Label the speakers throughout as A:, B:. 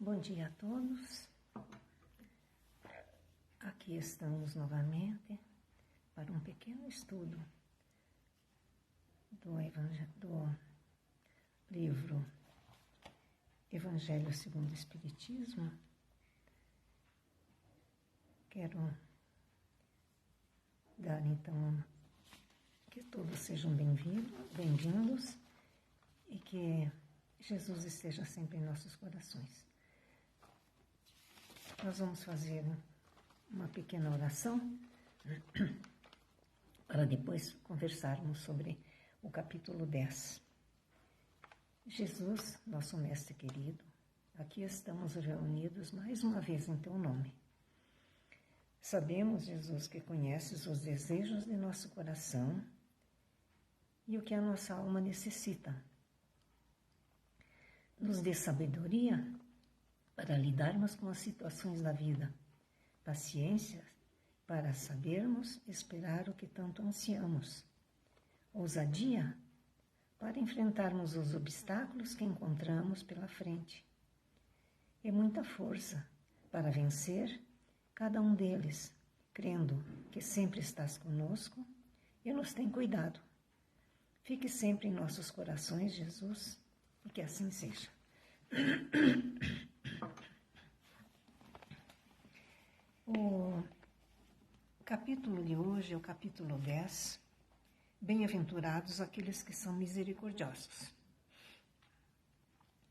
A: Bom dia a todos. Aqui estamos novamente para um pequeno estudo do livro Evangelho segundo o Espiritismo. Quero dar então que todos sejam bem-vindos e que Jesus esteja sempre em nossos corações. Nós vamos fazer uma pequena oração para depois conversarmos sobre o capítulo 10. Jesus, nosso mestre querido, aqui estamos reunidos mais uma vez em teu nome. Sabemos, Jesus, que conheces os desejos de nosso coração e o que a nossa alma necessita. Nos dê sabedoria para lidarmos com as situações da vida, paciência para sabermos esperar o que tanto ansiamos, ousadia para enfrentarmos os obstáculos que encontramos pela frente, e muita força para vencer cada um deles, crendo que sempre estás conosco e nos tem cuidado. Fique sempre em nossos corações, Jesus, e que assim seja. O capítulo de hoje é o capítulo 10. Bem-aventurados aqueles que são misericordiosos.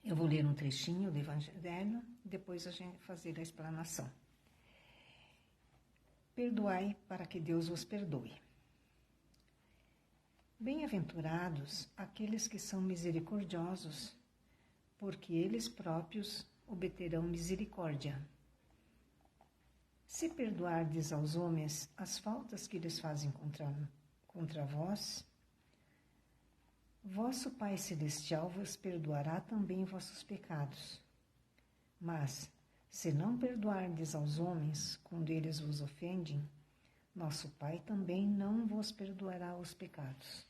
A: Eu vou ler um trechinho do Evangelho, depois a gente fazer a explanação. Perdoai para que Deus vos perdoe. Bem-aventurados aqueles que são misericordiosos, porque eles próprios obterão misericórdia. Se perdoardes aos homens as faltas que lhes fazem contra vós, vosso Pai Celestial vos perdoará também vossos pecados. Mas, se não perdoardes aos homens quando eles vos ofendem, nosso Pai também não vos perdoará os pecados.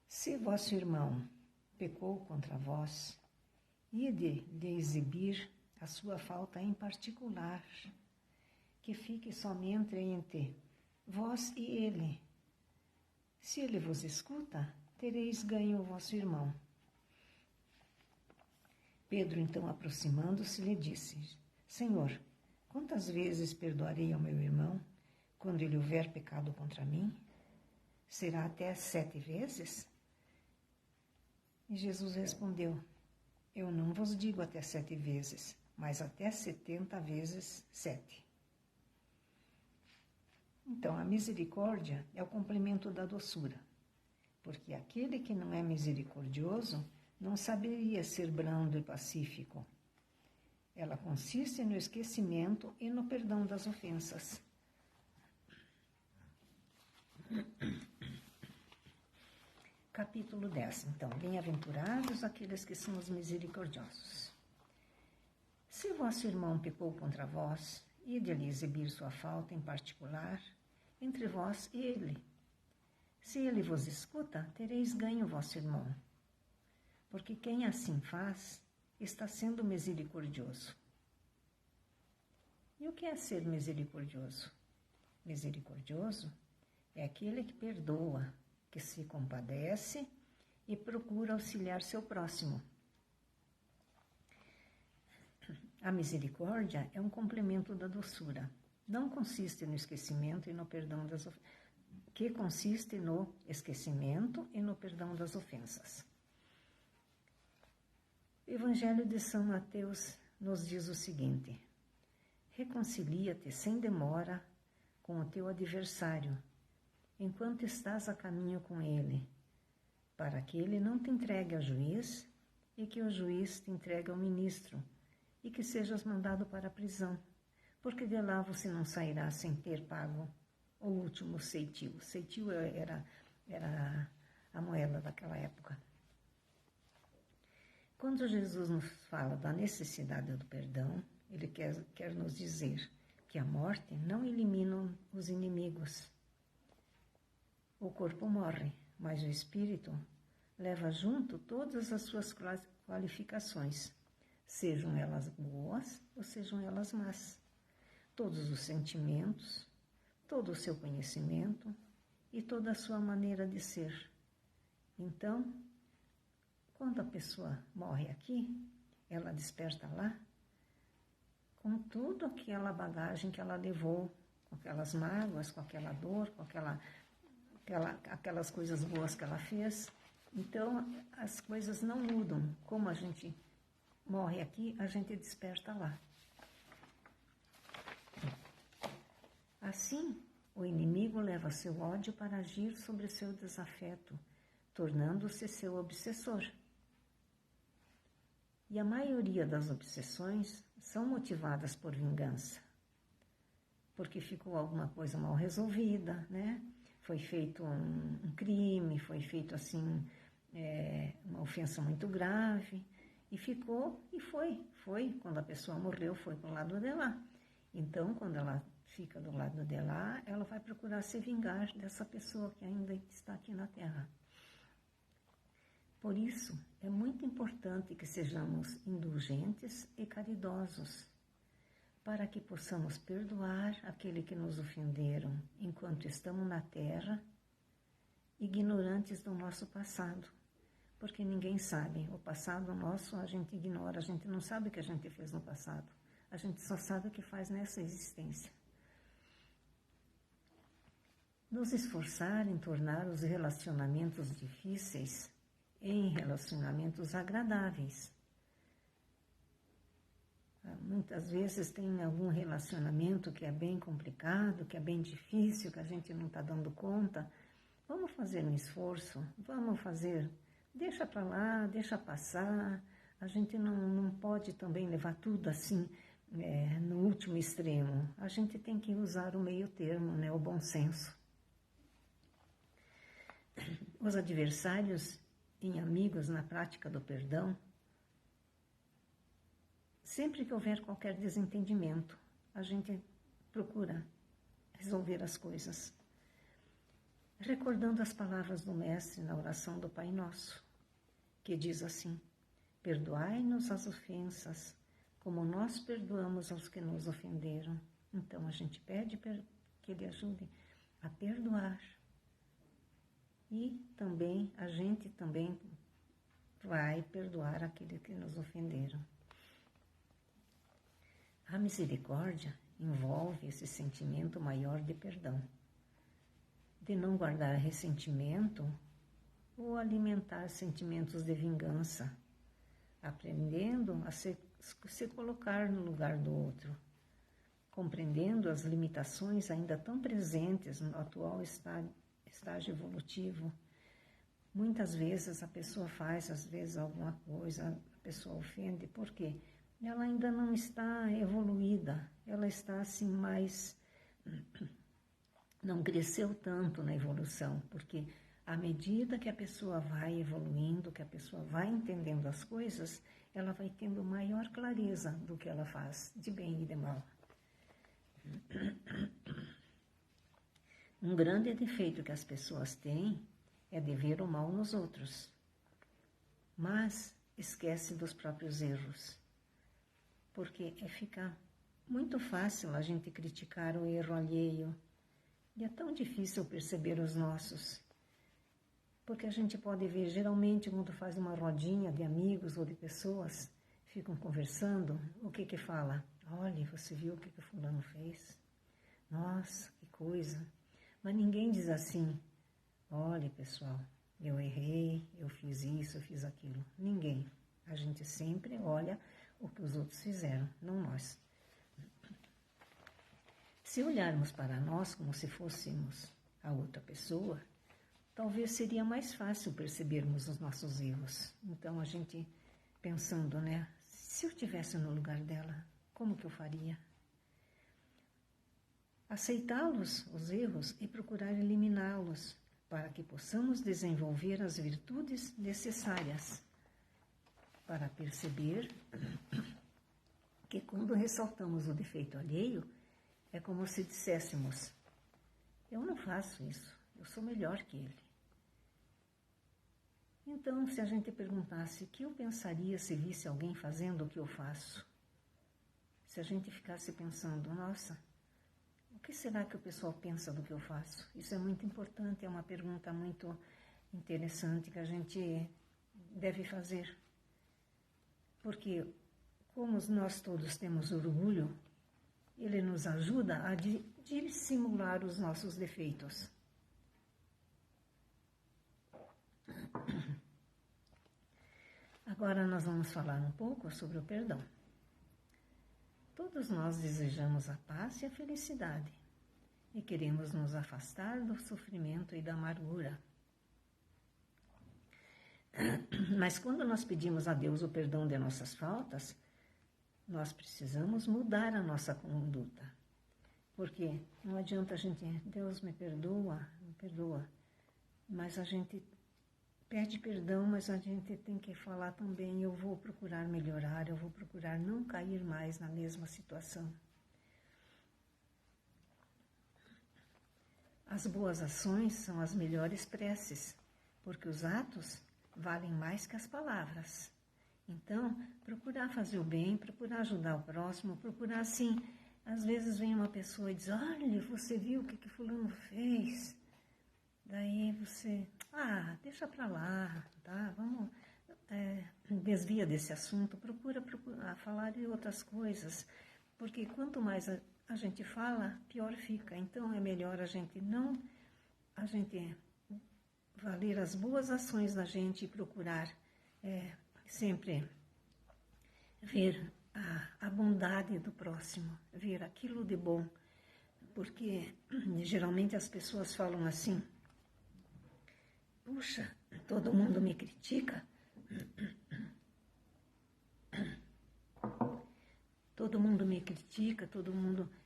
A: Se vosso irmão pecou contra vós, ide lhe exibir a sua falta em particular, que fique somente entre vós e ele. Se ele vos escuta, tereis ganho o vosso irmão. Pedro, então, aproximando-se, lhe disse: Senhor, quantas vezes perdoarei ao meu irmão quando ele houver pecado contra mim? Será até 7 vezes? E Jesus respondeu: Eu não vos digo até 7 vezes, mas até 70 vezes 7. Então, a misericórdia é o complemento da doçura, porque aquele que não é misericordioso não saberia ser brando e pacífico. Ela consiste no esquecimento e no perdão das ofensas. Capítulo 10. Então, bem-aventurados aqueles que são os misericordiosos. Se vosso irmão pecou contra vós, ide lhe exibir sua falta em particular entre vós e ele. Se ele vos escuta, tereis ganho vosso irmão. Porque quem assim faz, está sendo misericordioso. E o que é ser misericordioso? Misericordioso é aquele que perdoa, que se compadece e procura auxiliar seu próximo. A misericórdia é um complemento da doçura. Não consiste no esquecimento e no perdão das ofensas, que consiste no esquecimento e no perdão das ofensas. O Evangelho de São Mateus nos diz o seguinte: reconcilia-te sem demora com o teu adversário, enquanto estás a caminho com ele, para que ele não te entregue ao juiz e que o juiz te entregue ao ministro, e que sejas mandado para a prisão, porque de lá você não sairá sem ter pago o último ceitil. Ceitil era a moeda daquela época. Quando Jesus nos fala da necessidade do perdão, ele quer nos dizer que a morte não elimina os inimigos. O corpo morre, mas o espírito leva junto todas as suas qualificações, sejam elas boas ou sejam elas más, todos os sentimentos, todo o seu conhecimento e toda a sua maneira de ser. Então, quando a pessoa morre aqui, ela desperta lá com toda aquela bagagem que ela levou, com aquelas mágoas, com aquela dor, com aquelas coisas boas que ela fez. Então, as coisas não mudam. Como a gente morre aqui, a gente desperta lá. Assim, o inimigo leva seu ódio para agir sobre seu desafeto, tornando-se seu obsessor. E a maioria das obsessões são motivadas por vingança, porque ficou alguma coisa mal resolvida, né? Foi feito um crime, foi feito assim uma ofensa muito grave, e ficou, e foi, quando a pessoa morreu, foi para o lado de lá. Então, quando ela fica do lado de lá, ela vai procurar se vingar dessa pessoa que ainda está aqui na Terra. Por isso, é muito importante que sejamos indulgentes e caridosos, para que possamos perdoar aquele que nos ofenderam enquanto estamos na Terra, ignorantes do nosso passado. Porque ninguém sabe, o passado nosso a gente ignora, a gente não sabe o que a gente fez no passado, a gente só sabe o que faz nessa existência. Nos esforçar em tornar os relacionamentos difíceis em relacionamentos agradáveis. Muitas vezes tem algum relacionamento que é bem complicado, que é bem difícil, que a gente não está dando conta. Vamos fazer um esforço, vamos fazer, deixa para lá, deixa passar. A gente não pode também levar tudo assim no último extremo. A gente tem que usar o meio termo, né, o bom senso. Os adversários em amigos na prática do perdão, sempre que houver qualquer desentendimento, a gente procura resolver as coisas, recordando as palavras do Mestre na oração do Pai Nosso, que diz assim: perdoai-nos as ofensas, como nós perdoamos aos que nos ofenderam. Então a gente pede que Ele ajude a perdoar. E também, a gente também vai perdoar aqueles que nos ofenderam. A misericórdia envolve esse sentimento maior de perdão, de não guardar ressentimento ou alimentar sentimentos de vingança, aprendendo a se colocar no lugar do outro, compreendendo as limitações ainda tão presentes no atual estágio evolutivo. Muitas vezes a pessoa faz, às vezes, alguma coisa, a pessoa ofende, por quê? Ela ainda não está evoluída, ela está assim mais... não cresceu tanto na evolução, porque à medida que a pessoa vai evoluindo, que a pessoa vai entendendo as coisas, ela vai tendo maior clareza do que ela faz, de bem e de mal. Um grande defeito que as pessoas têm é de ver o mal nos outros, mas esquece dos próprios erros, porque fica muito fácil a gente criticar o erro alheio, e é tão difícil perceber os nossos, porque a gente pode ver, geralmente, quando faz uma rodinha de amigos ou de pessoas, ficam conversando, o que fala? Olha, você viu o que fulano fez? Nossa, que coisa! Mas ninguém diz assim, olha pessoal, eu errei, eu fiz isso, eu fiz aquilo. Ninguém. A gente sempre olha o que os outros fizeram, não nós. Se olharmos para nós como se fôssemos a outra pessoa, talvez seria mais fácil percebermos os nossos erros. Então a gente pensando, né? Se eu estivesse no lugar dela, como que eu faria? Aceitá-los, os erros, e procurar eliminá-los, para que possamos desenvolver as virtudes necessárias para perceber que quando ressaltamos o defeito alheio, é como se disséssemos, eu não faço isso, eu sou melhor que ele. Então, se a gente perguntasse o que eu pensaria se visse alguém fazendo o que eu faço, se a gente ficasse pensando, nossa, o que será que o pessoal pensa do que eu faço? Isso é muito importante, é uma pergunta muito interessante que a gente deve fazer. Porque, como nós todos temos orgulho, ele nos ajuda a dissimular os nossos defeitos. Agora nós vamos falar um pouco sobre o perdão. Todos nós desejamos a paz e a felicidade e queremos nos afastar do sofrimento e da amargura. Mas quando nós pedimos a Deus o perdão de nossas faltas, nós precisamos mudar a nossa conduta. Porque não adianta a gente, Deus me perdoa, mas a gente pede perdão, mas a gente tem que falar também, eu vou procurar melhorar, eu vou procurar não cair mais na mesma situação. As boas ações são as melhores preces, porque os atos valem mais que as palavras. Então, procurar fazer o bem, procurar ajudar o próximo, procurar assim, às vezes vem uma pessoa e diz, olha, você viu o que fulano fez? Daí você, deixa pra lá, tá? Vamos, desvia desse assunto, procura falar de outras coisas, porque quanto mais a gente fala, pior fica. Então é melhor a gente valer as boas ações da gente e procurar sempre ver a bondade do próximo, ver aquilo de bom, porque geralmente as pessoas falam assim, puxa, todo mundo me critica,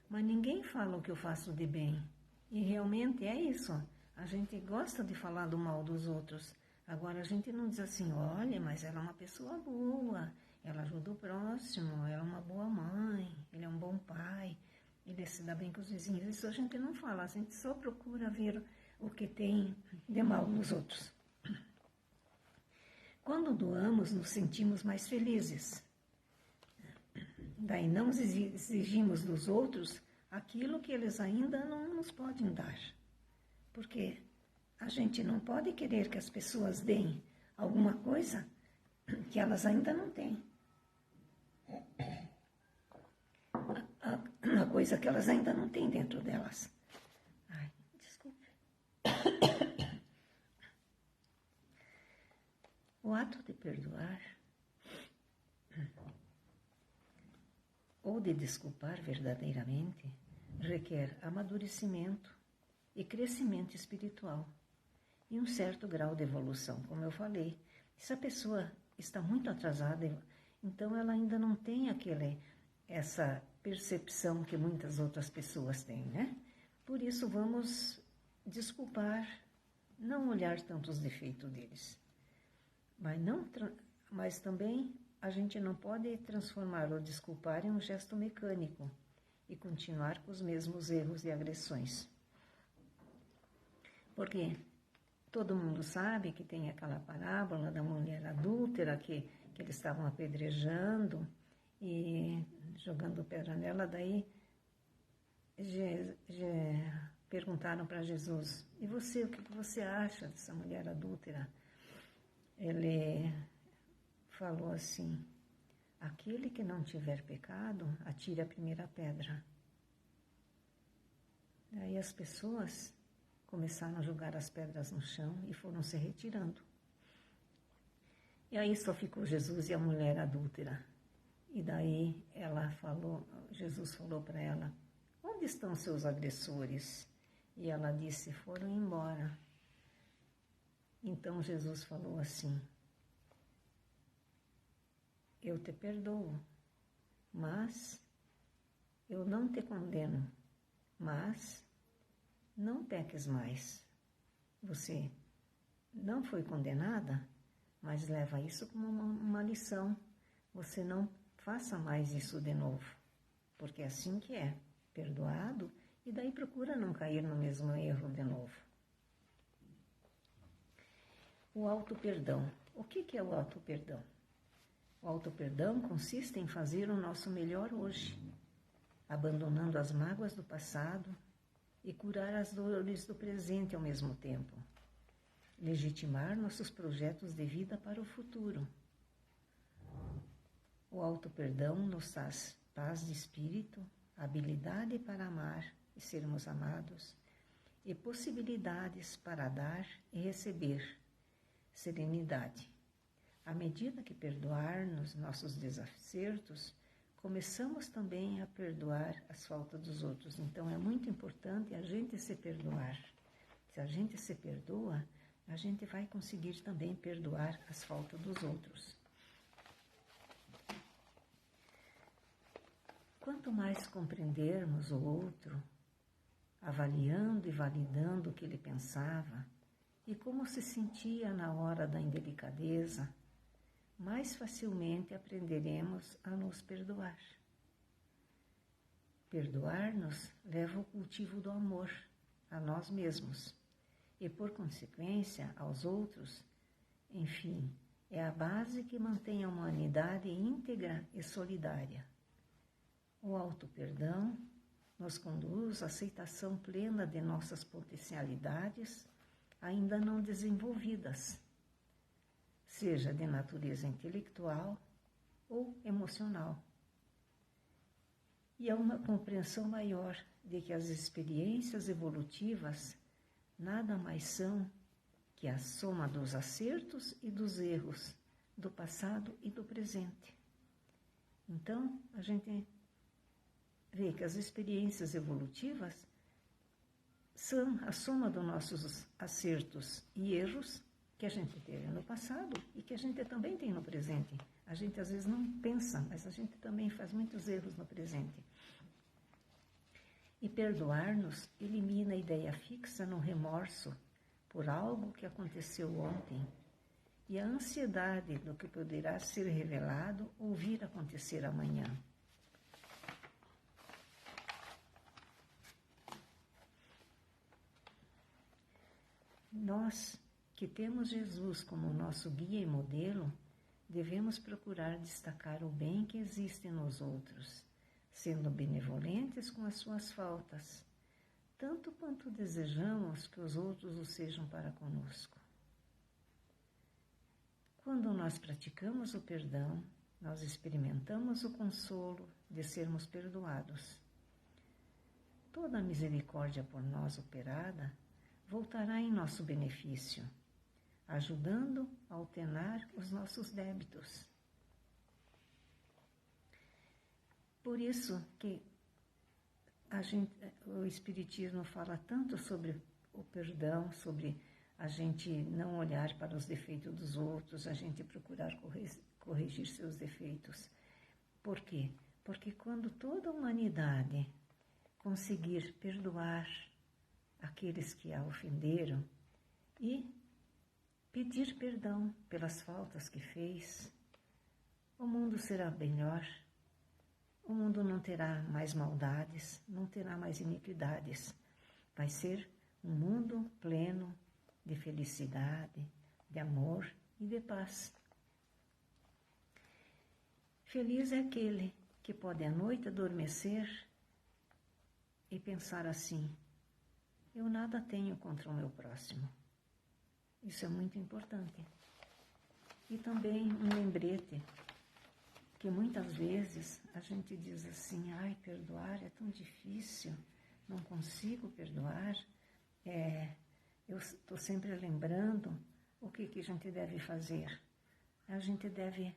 A: mas ninguém fala o que eu faço de bem. E realmente é isso, a gente gosta de falar do mal dos outros. Agora a gente não diz assim, olha, mas ela é uma pessoa boa, ela ajuda o próximo, ela é uma boa mãe, ele é um bom pai, ele se dá bem com os vizinhos. Isso a gente não fala, a gente só procura ver o que tem de mal nos outros. Quando doamos, nos sentimos mais felizes. Daí não exigimos dos outros aquilo que eles ainda não nos podem dar. Porque a gente não pode querer que as pessoas deem alguma coisa que elas ainda não têm. Uma coisa que elas ainda não têm dentro delas. Desculpe. O ato de perdoar ou de desculpar verdadeiramente requer amadurecimento e crescimento espiritual e um certo grau de evolução, como eu falei. Se a pessoa está muito atrasada, então ela ainda não tem essa percepção que muitas outras pessoas têm, né? Por isso vamos desculpar, não olhar tanto os defeitos deles. Mas também a gente não pode transformar o desculpar em um gesto mecânico e continuar com os mesmos erros e agressões. Porque todo mundo sabe que tem aquela parábola da mulher adúltera que eles estavam apedrejando e jogando pedra nela, daí perguntaram para Jesus, e você, o que você acha dessa mulher adúltera? Ele falou assim, aquele que não tiver pecado, atire a primeira pedra. Daí as pessoas começaram a jogar as pedras no chão e foram se retirando. E aí só ficou Jesus e a mulher adúltera. E daí Jesus falou para ela, onde estão seus agressores? E ela disse, foram embora. Então Jesus falou assim, eu te perdoo, mas eu não te condeno, mas não peques mais. Você não foi condenada, mas leva isso como uma lição. Você não faça mais isso de novo, porque é assim que é, perdoado, e daí procura não cair no mesmo erro de novo. O auto-perdão. O que é o auto-perdão? O auto-perdão consiste em fazer o nosso melhor hoje, abandonando as mágoas do passado e curar as dores do presente ao mesmo tempo. Legitimar nossos projetos de vida para o futuro. O auto-perdão nos traz paz de espírito, habilidade para amar e sermos amados, e possibilidades para dar e receber, serenidade. À medida que perdoar-nos nossos desacertos, começamos também a perdoar as faltas dos outros. Então é muito importante a gente se perdoar. Se a gente se perdoa, a gente vai conseguir também perdoar as faltas dos outros. Quanto mais compreendermos o outro, avaliando e validando o que ele pensava e como se sentia na hora da indelicadeza, mais facilmente aprenderemos a nos perdoar. Perdoar-nos leva ao cultivo do amor a nós mesmos e, por consequência, aos outros. Enfim, é a base que mantém a humanidade íntegra e solidária. O auto-perdão nos conduz à aceitação plena de nossas potencialidades ainda não desenvolvidas, seja de natureza intelectual ou emocional. E há uma compreensão maior de que as experiências evolutivas nada mais são que a soma dos acertos e dos erros do passado e do presente. Então, a gente vê que as experiências evolutivas são a soma dos nossos acertos e erros que a gente teve no passado e que a gente também tem no presente. A gente às vezes não pensa, mas a gente também faz muitos erros no presente. E perdoar-nos elimina a ideia fixa no remorso por algo que aconteceu ontem e a ansiedade do que poderá ser revelado ou vir acontecer amanhã. Nós, que temos Jesus como nosso guia e modelo, devemos procurar destacar o bem que existe nos outros, sendo benevolentes com as suas faltas, tanto quanto desejamos que os outros o sejam para conosco. Quando nós praticamos o perdão, nós experimentamos o consolo de sermos perdoados. Toda a misericórdia por nós operada voltará em nosso benefício, ajudando a alternar os nossos débitos. Por isso que o Espiritismo fala tanto sobre o perdão, sobre a gente não olhar para os defeitos dos outros, a gente procurar corrigir seus defeitos. Por quê? Porque quando toda a humanidade conseguir perdoar aqueles que a ofenderam e pedir perdão pelas faltas que fez, o mundo será melhor, o mundo não terá mais maldades, não terá mais iniquidades. Vai ser um mundo pleno de felicidade, de amor e de paz. Feliz é aquele que pode à noite adormecer e pensar assim: eu nada tenho contra o meu próximo. Isso é muito importante. E também um lembrete que muitas vezes a gente diz assim: ai, perdoar é tão difícil, não consigo perdoar. Eu estou sempre lembrando o que a gente deve fazer. A gente deve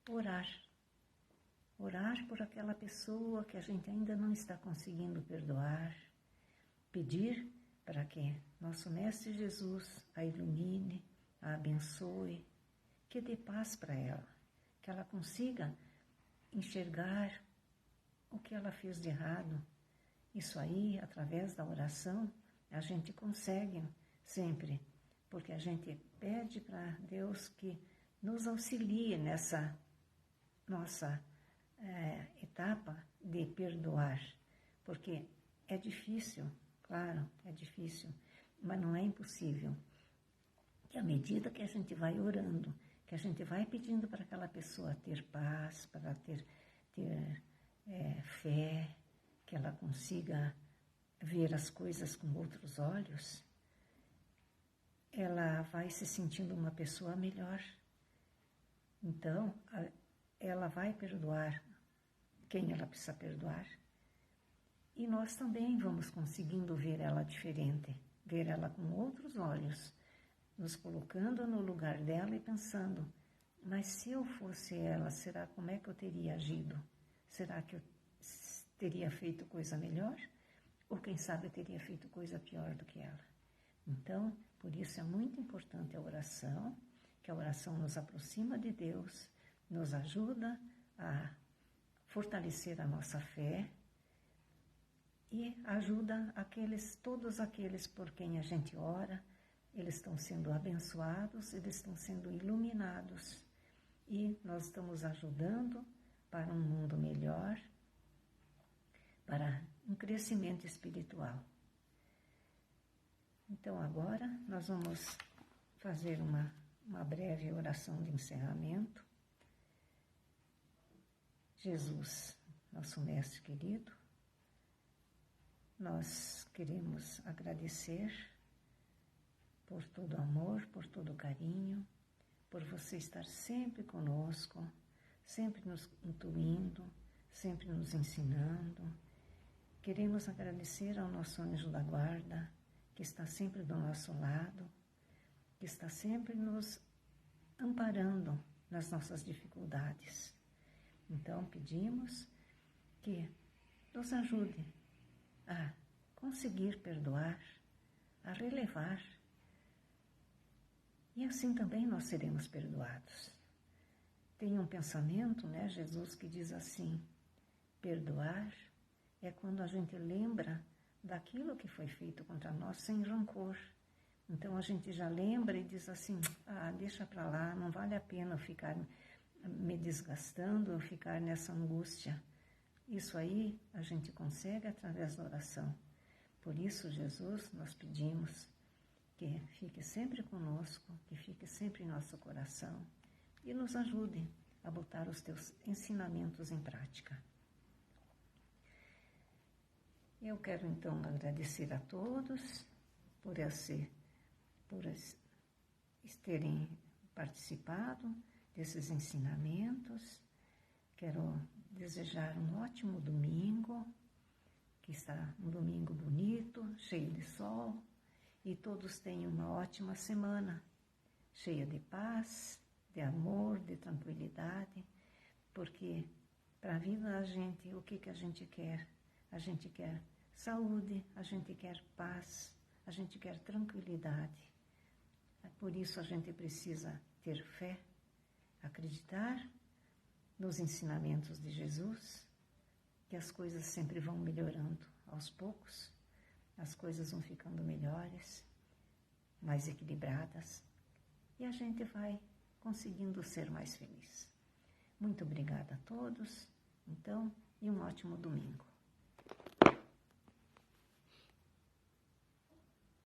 A: orar. Orar por aquela pessoa que a gente ainda não está conseguindo perdoar. Pedir para que nosso Mestre Jesus a ilumine, a abençoe, que dê paz para ela, que ela consiga enxergar o que ela fez de errado. Isso aí, através da oração, a gente consegue sempre, porque a gente pede para Deus que nos auxilie nessa nossa etapa de perdoar, porque é difícil. Claro, é difícil, mas não é impossível. E à medida que a gente vai orando, que a gente vai pedindo para aquela pessoa ter paz, para ter fé, que ela consiga ver as coisas com outros olhos, ela vai se sentindo uma pessoa melhor. Então, ela vai perdoar quem ela precisa perdoar. E nós também vamos conseguindo ver ela diferente, ver ela com outros olhos, nos colocando no lugar dela e pensando, mas se eu fosse ela, como é que eu teria agido? Será que eu teria feito coisa melhor? Ou quem sabe eu teria feito coisa pior do que ela? Então, por isso é muito importante a oração, que a oração nos aproxima de Deus, nos ajuda a fortalecer a nossa fé e ajuda todos aqueles por quem a gente ora, eles estão sendo abençoados, eles estão sendo iluminados e nós estamos ajudando para um mundo melhor, para um crescimento espiritual. Então agora nós vamos fazer uma breve oração de encerramento. Jesus, nosso Mestre querido, nós queremos agradecer por todo o amor, por todo o carinho, por você estar sempre conosco, sempre nos intuindo, sempre nos ensinando. Queremos agradecer ao nosso anjo da guarda, que está sempre do nosso lado, que está sempre nos amparando nas nossas dificuldades. Então, pedimos que nos ajude a conseguir perdoar, a relevar, e assim também nós seremos perdoados. Tem um pensamento, Jesus, que diz assim, perdoar é quando a gente lembra daquilo que foi feito contra nós sem rancor. Então a gente já lembra e diz assim, deixa para lá, não vale a pena ficar me desgastando, ficar nessa angústia. Isso aí a gente consegue através da oração. Por isso, Jesus, nós pedimos que fique sempre conosco, que fique sempre em nosso coração e nos ajude a botar os teus ensinamentos em prática. Eu quero então agradecer a todos por terem participado desses ensinamentos. Quero desejar um ótimo domingo, que está um domingo bonito, cheio de sol, e todos tenham uma ótima semana, cheia de paz, de amor, de tranquilidade, porque para a vida da gente, o que a gente quer? A gente quer saúde, a gente quer paz, a gente quer tranquilidade. Por isso a gente precisa ter fé, acreditar nos ensinamentos de Jesus, que as coisas sempre vão melhorando aos poucos, as coisas vão ficando melhores, mais equilibradas, e a gente vai conseguindo ser mais feliz. Muito obrigada a todos, então, e um ótimo domingo.